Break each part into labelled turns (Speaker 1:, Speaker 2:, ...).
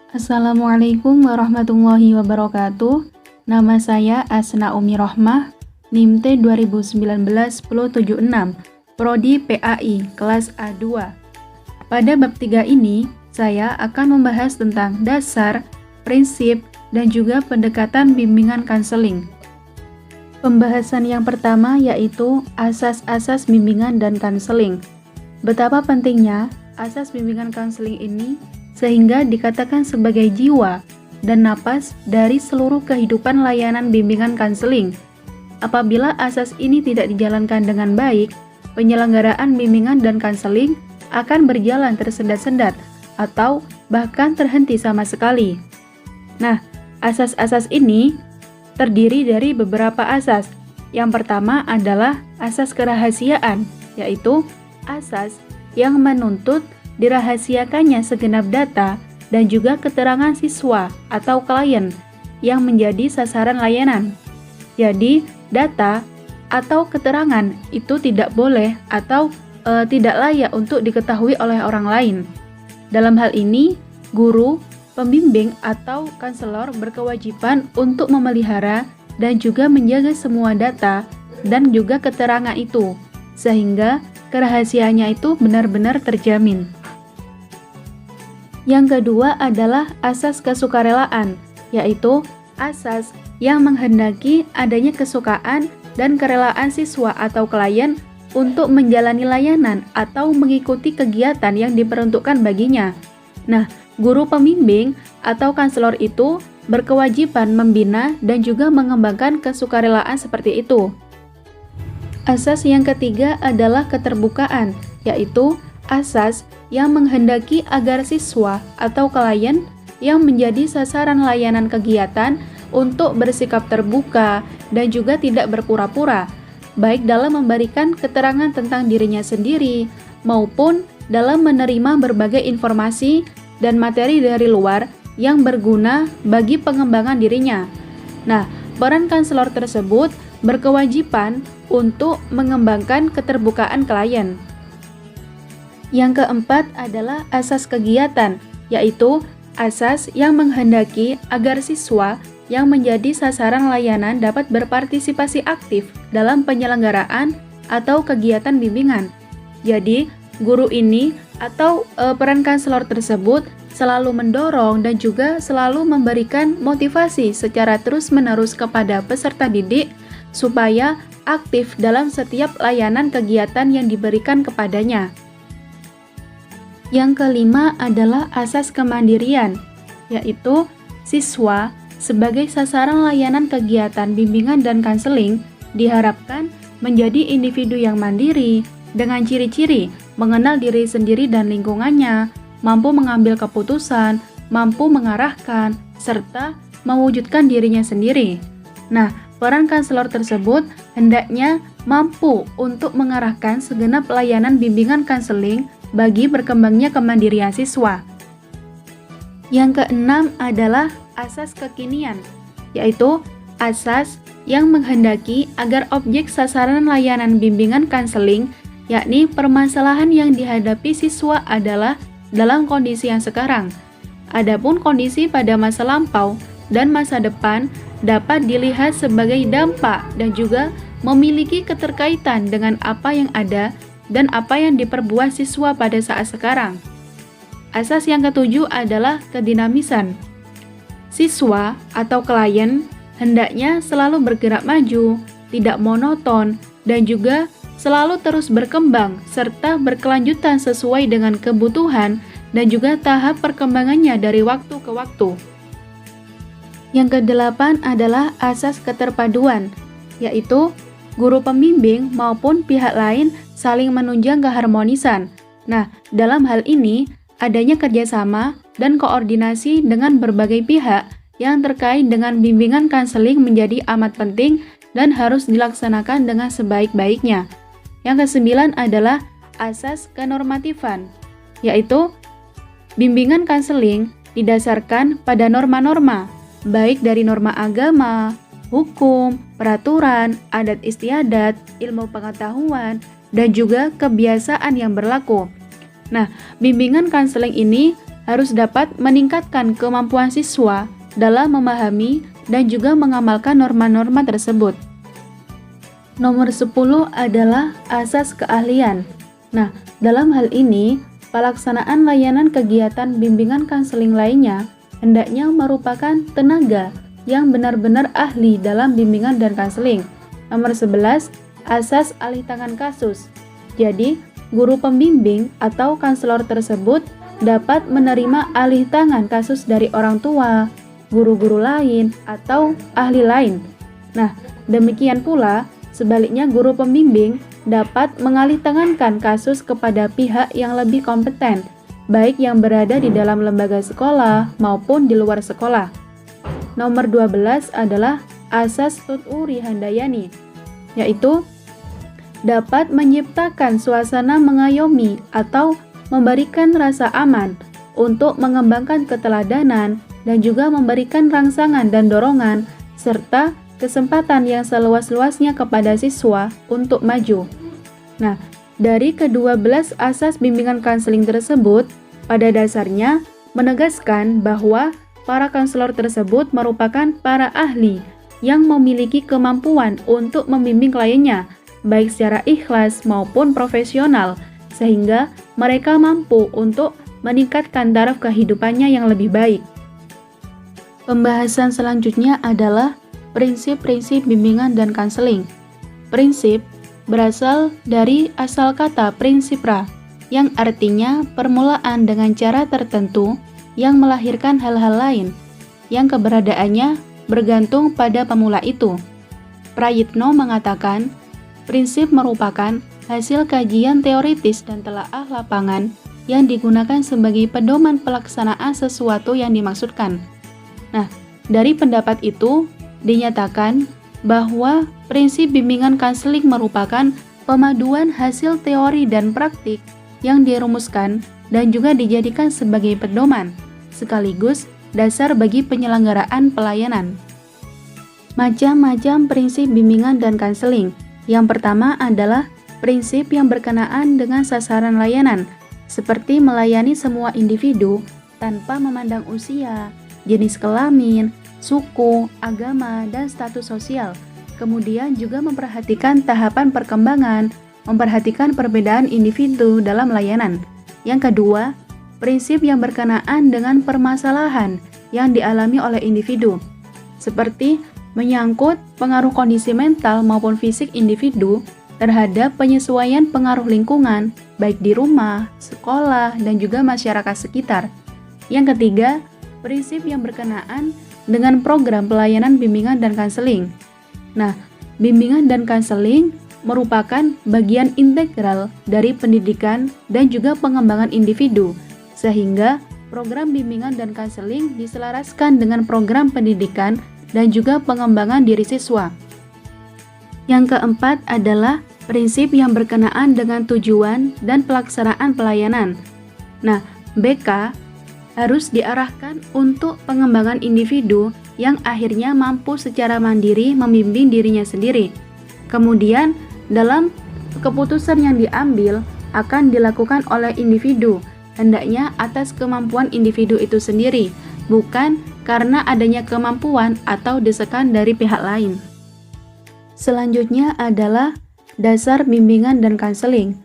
Speaker 1: Assalamualaikum warahmatullahi wabarakatuh. Nama saya Asna Umi Rohmah, NIM T 2019-1076, Prodi PAI, kelas A2. Pada bab 3 ini, saya akan membahas tentang dasar, prinsip, dan juga pendekatan bimbingan kanseling. Pembahasan yang pertama yaitu asas-asas bimbingan dan kanseling. Betapa pentingnya asas bimbingan kanseling ini sehingga dikatakan sebagai jiwa dan napas dari seluruh kehidupan layanan bimbingan kanseling. Apabila asas ini tidak dijalankan dengan baik, penyelenggaraan bimbingan dan kanseling akan berjalan tersendat-sendat atau bahkan terhenti sama sekali. Nah, asas-asas ini terdiri dari beberapa asas. Yang pertama adalah asas kerahasiaan, yaitu asas yang menuntut dirahasiakannya segenap data dan juga keterangan siswa atau klien yang menjadi sasaran layanan. Jadi, data atau keterangan itu tidak boleh atau tidak layak untuk diketahui oleh orang lain. Dalam hal ini, guru, pembimbing atau konselor berkewajiban untuk memelihara dan juga menjaga semua data dan juga keterangan itu, sehingga kerahasiaannya itu benar-benar terjamin. Yang kedua adalah asas kesukarelaan, yaitu asas yang menghendaki adanya kesukaan dan kerelaan siswa atau klien untuk menjalani layanan atau mengikuti kegiatan yang diperuntukkan baginya. Nah, guru pembimbing atau konselor itu berkewajiban membina dan juga mengembangkan kesukarelaan seperti itu. Asas yang ketiga adalah keterbukaan, yaitu asas yang menghendaki agar siswa atau klien yang menjadi sasaran layanan kegiatan untuk bersikap terbuka dan juga tidak berpura-pura, baik dalam memberikan keterangan tentang dirinya sendiri maupun dalam menerima berbagai informasi dan materi dari luar yang berguna bagi pengembangan dirinya. Nah, peran konselor tersebut berkewajiban untuk mengembangkan keterbukaan klien. Yang keempat adalah asas kegiatan, yaitu asas yang menghendaki agar siswa yang menjadi sasaran layanan dapat berpartisipasi aktif dalam penyelenggaraan atau kegiatan bimbingan. Jadi, guru ini atau peran konselor tersebut selalu mendorong dan juga selalu memberikan motivasi secara terus-menerus kepada peserta didik supaya aktif dalam setiap layanan kegiatan yang diberikan kepadanya. Yang kelima adalah asas kemandirian, yaitu siswa sebagai sasaran layanan kegiatan bimbingan dan kanseling diharapkan menjadi individu yang mandiri dengan ciri-ciri mengenal diri sendiri dan lingkungannya, mampu mengambil keputusan, mampu mengarahkan, serta mewujudkan dirinya sendiri. Nah, peran konselor tersebut hendaknya mampu untuk mengarahkan segenap layanan bimbingan kanseling bagi berkembangnya kemandirian siswa. Yang keenam adalah asas kekinian, yaitu asas yang menghendaki agar objek sasaran layanan bimbingan kanseling, yakni permasalahan yang dihadapi siswa adalah dalam kondisi yang sekarang. Adapun kondisi pada masa lampau dan masa depan dapat dilihat sebagai dampak dan juga memiliki keterkaitan dengan apa yang ada dan apa yang diperbuat siswa pada saat sekarang. Asas yang ketujuh adalah kedinamisan. Siswa atau klien hendaknya selalu bergerak maju, tidak monoton, dan juga selalu terus berkembang serta berkelanjutan sesuai dengan kebutuhan dan juga tahap perkembangannya dari waktu ke waktu. Yang kedelapan adalah asas keterpaduan, yaitu guru pembimbing maupun pihak lain saling menunjang keharmonisan. Nah, dalam hal ini, adanya kerjasama dan koordinasi dengan berbagai pihak yang terkait dengan bimbingan kanseling menjadi amat penting dan harus dilaksanakan dengan sebaik-baiknya. Yang kesembilan adalah asas kenormatifan, yaitu bimbingan kanseling didasarkan pada norma-norma, baik dari norma agama, hukum, peraturan, adat istiadat, ilmu pengetahuan, dan juga kebiasaan yang berlaku. Nah, bimbingan konseling ini harus dapat meningkatkan kemampuan siswa dalam memahami dan juga mengamalkan norma-norma tersebut. Nomor 10 adalah asas keahlian. Nah, dalam hal ini, pelaksanaan layanan kegiatan bimbingan konseling lainnya hendaknya merupakan tenaga yang benar-benar ahli dalam bimbingan dan konseling. Nomor 11, asas alih tangan kasus. Jadi, guru pembimbing atau konselor tersebut dapat menerima alih tangan kasus dari orang tua, guru-guru lain, atau ahli lain. Nah, demikian pula, sebaliknya guru pembimbing dapat mengalihtangankan kasus kepada pihak yang lebih kompeten, baik yang berada di dalam lembaga sekolah maupun di luar sekolah. Nomor 12 adalah asas Tut'uri Handayani, yaitu dapat menciptakan suasana mengayomi atau memberikan rasa aman untuk mengembangkan keteladanan dan juga memberikan rangsangan dan dorongan serta kesempatan yang seluas-luasnya kepada siswa untuk maju. Nah, dari ke-12 asas bimbingan konseling tersebut, pada dasarnya menegaskan bahwa para konselor tersebut merupakan para ahli yang memiliki kemampuan untuk membimbing kliennya, baik secara ikhlas maupun profesional, sehingga mereka mampu untuk meningkatkan taraf kehidupannya yang lebih baik. Pembahasan selanjutnya adalah prinsip-prinsip bimbingan dan konseling. Prinsip berasal dari asal kata prinsipra, yang artinya permulaan dengan cara tertentu yang melahirkan hal-hal lain, yang keberadaannya bergantung pada pemula itu. Prayitno mengatakan, prinsip merupakan hasil kajian teoritis dan telaah lapangan yang digunakan sebagai pedoman pelaksanaan sesuatu yang dimaksudkan. Nah, dari pendapat itu dinyatakan bahwa prinsip bimbingan konseling merupakan pemaduan hasil teori dan praktik yang dirumuskan dan juga dijadikan sebagai pedoman, sekaligus dasar bagi penyelenggaraan pelayanan. Macam-macam prinsip bimbingan dan konseling. Yang pertama adalah prinsip yang berkenaan dengan sasaran layanan, seperti melayani semua individu tanpa memandang usia, jenis kelamin, suku, agama, dan status sosial. Kemudian juga memperhatikan tahapan perkembangan, memperhatikan perbedaan individu dalam layanan. Yang kedua, prinsip yang berkenaan dengan permasalahan yang dialami oleh individu, seperti menyangkut pengaruh kondisi mental maupun fisik individu terhadap penyesuaian pengaruh lingkungan, baik di rumah, sekolah, dan juga masyarakat sekitar. Yang ketiga, prinsip yang berkenaan dengan program pelayanan bimbingan dan konseling. Nah, bimbingan dan konseling merupakan bagian integral dari pendidikan dan juga pengembangan individu, sehingga program bimbingan dan konseling diselaraskan dengan program pendidikan dan juga pengembangan diri siswa. Yang keempat adalah prinsip yang berkenaan dengan tujuan dan pelaksanaan pelayanan. Nah, BK harus diarahkan untuk pengembangan individu yang akhirnya mampu secara mandiri membimbing dirinya sendiri. Kemudian, dalam keputusan yang diambil akan dilakukan oleh individu, hendaknya atas kemampuan individu itu sendiri, bukan karena adanya kemampuan atau desakan dari pihak lain. Selanjutnya adalah dasar bimbingan dan konseling.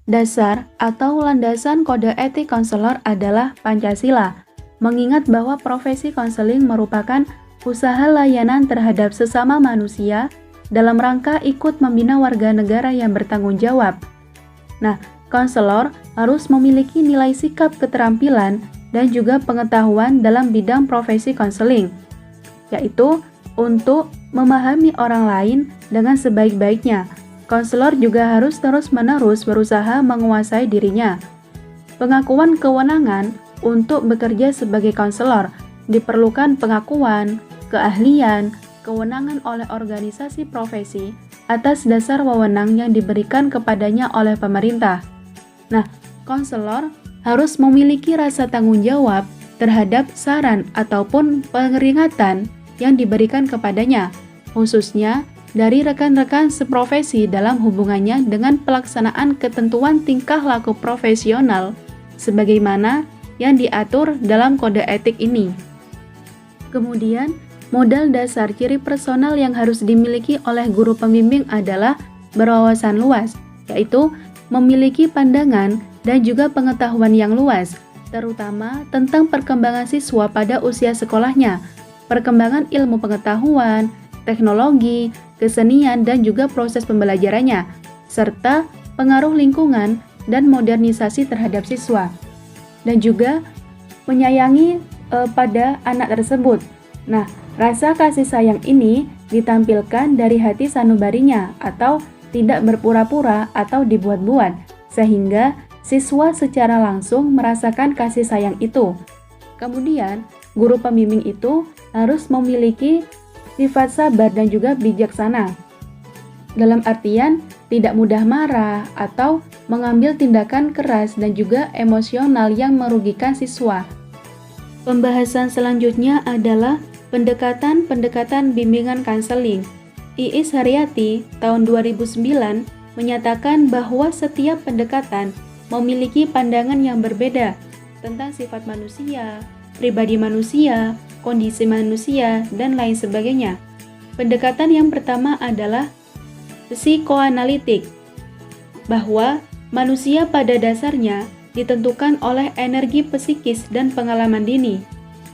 Speaker 1: Dasar atau landasan kode etik konselor adalah Pancasila, mengingat bahwa profesi konseling merupakan usaha layanan terhadap sesama manusia dalam rangka ikut membina warga negara yang bertanggung jawab. Nah, konselor harus memiliki nilai sikap keterampilan dan juga pengetahuan dalam bidang profesi konseling, yaitu untuk memahami orang lain dengan sebaik-baiknya. Konselor juga harus terus-menerus berusaha menguasai dirinya. Pengakuan kewenangan untuk bekerja sebagai konselor diperlukan pengakuan, keahlian, kewenangan oleh organisasi profesi atas dasar wewenang yang diberikan kepadanya oleh pemerintah. Nah, konselor harus memiliki rasa tanggung jawab terhadap saran ataupun peringatan yang diberikan kepadanya, khususnya dari rekan-rekan seprofesi dalam hubungannya dengan pelaksanaan ketentuan tingkah laku profesional sebagaimana yang diatur dalam kode etik ini. Kemudian, modal dasar ciri personal yang harus dimiliki oleh guru pembimbing adalah berwawasan luas, yaitu memiliki pandangan dan juga pengetahuan yang luas, terutama tentang perkembangan siswa pada usia sekolahnya, perkembangan ilmu pengetahuan, teknologi, kesenian, dan juga proses pembelajarannya, serta pengaruh lingkungan dan modernisasi terhadap siswa. Dan juga menyayangi pada anak tersebut. Nah, rasa kasih sayang ini ditampilkan dari hati sanubarinya atau tidak berpura-pura atau dibuat-buat, sehingga siswa secara langsung merasakan kasih sayang itu. Kemudian, guru pembimbing itu harus memiliki sifat sabar dan juga bijaksana. Dalam artian, tidak mudah marah atau mengambil tindakan keras dan juga emosional yang merugikan siswa. Pembahasan selanjutnya adalah pendekatan bimbingan konseling. Iis Haryati tahun 2009 menyatakan bahwa setiap pendekatan memiliki pandangan yang berbeda tentang sifat manusia, pribadi manusia, kondisi manusia, dan lain sebagainya. Pendekatan yang pertama adalah psikoanalitik, bahwa manusia pada dasarnya ditentukan oleh energi psikis dan pengalaman dini.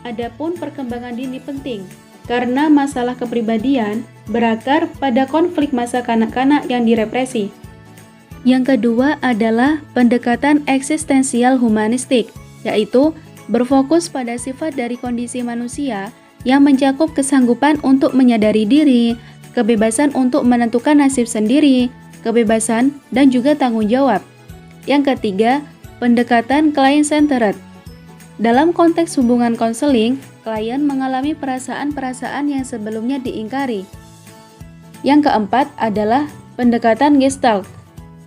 Speaker 1: Adapun perkembangan dini penting, karena masalah kepribadian berakar pada konflik masa kanak-kanak yang direpresi. Yang kedua adalah pendekatan eksistensial humanistik, yaitu berfokus pada sifat dari kondisi manusia yang mencakup kesanggupan untuk menyadari diri, kebebasan untuk menentukan nasib sendiri, kebebasan, dan juga tanggung jawab. Yang ketiga, pendekatan client-centered. Dalam konteks hubungan konseling, klien mengalami perasaan-perasaan yang sebelumnya diingkari. Yang keempat adalah pendekatan Gestalt,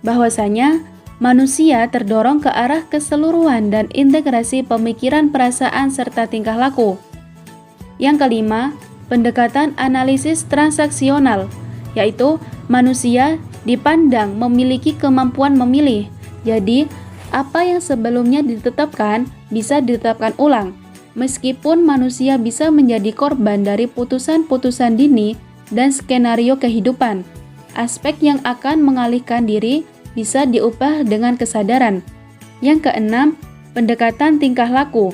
Speaker 1: bahwasanya manusia terdorong ke arah keseluruhan dan integrasi pemikiran, perasaan, serta tingkah laku. Yang kelima, pendekatan analisis transaksional, yaitu manusia dipandang memiliki kemampuan memilih. Jadi, apa yang sebelumnya ditetapkan bisa ditetapkan ulang, meskipun manusia bisa menjadi korban dari putusan-putusan dini dan skenario kehidupan. Aspek yang akan mengalihkan diri bisa diubah dengan kesadaran. Yang keenam, pendekatan tingkah laku,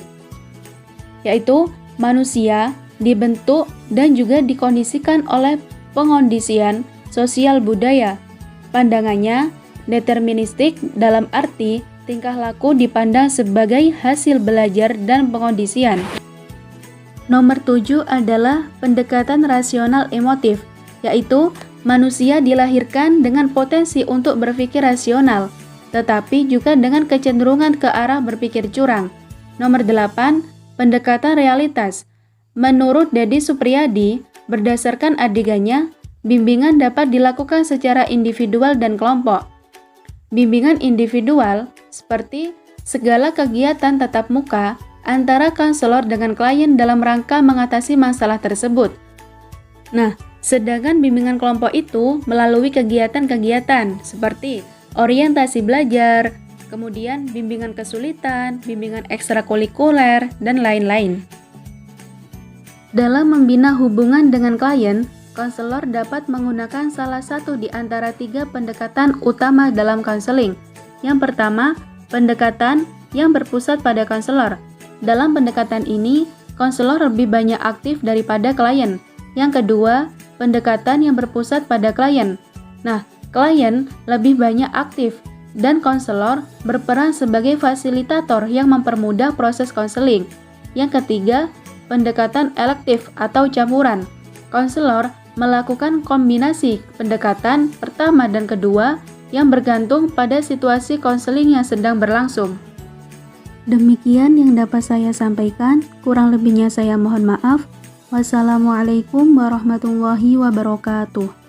Speaker 1: yaitu manusia dibentuk dan juga dikondisikan oleh pengondisian sosial budaya. Pandangannya deterministik, dalam arti tingkah laku dipandang sebagai hasil belajar dan pengondisian. Nomor 7 adalah pendekatan rasional emotif, yaitu manusia dilahirkan dengan potensi untuk berpikir rasional, tetapi juga dengan kecenderungan ke arah berpikir curang. Nomor 8, pendekatan realitas. Menurut Dedi Supriyadi, berdasarkan adegannya, bimbingan dapat dilakukan secara individual dan kelompok. Bimbingan individual seperti segala kegiatan tatap muka antara konselor dengan klien dalam rangka mengatasi masalah tersebut. Nah, sedangkan bimbingan kelompok itu melalui kegiatan-kegiatan seperti orientasi belajar, kemudian bimbingan kesulitan, bimbingan ekstrakurikuler, dan lain-lain. Dalam membina hubungan dengan klien, konselor dapat menggunakan salah satu di antara 3 pendekatan utama dalam konseling. Yang pertama, pendekatan yang berpusat pada konselor. Dalam pendekatan ini, konselor lebih banyak aktif daripada klien. Yang kedua, pendekatan yang berpusat pada klien. Nah, klien lebih banyak aktif dan konselor berperan sebagai fasilitator yang mempermudah proses konseling. Yang ketiga, pendekatan elektif atau campuran. Konselor melakukan kombinasi pendekatan pertama dan kedua yang bergantung pada situasi konseling yang sedang berlangsung. Demikian yang dapat saya sampaikan, kurang lebihnya saya mohon maaf. Wassalamualaikum warahmatullahi wabarakatuh.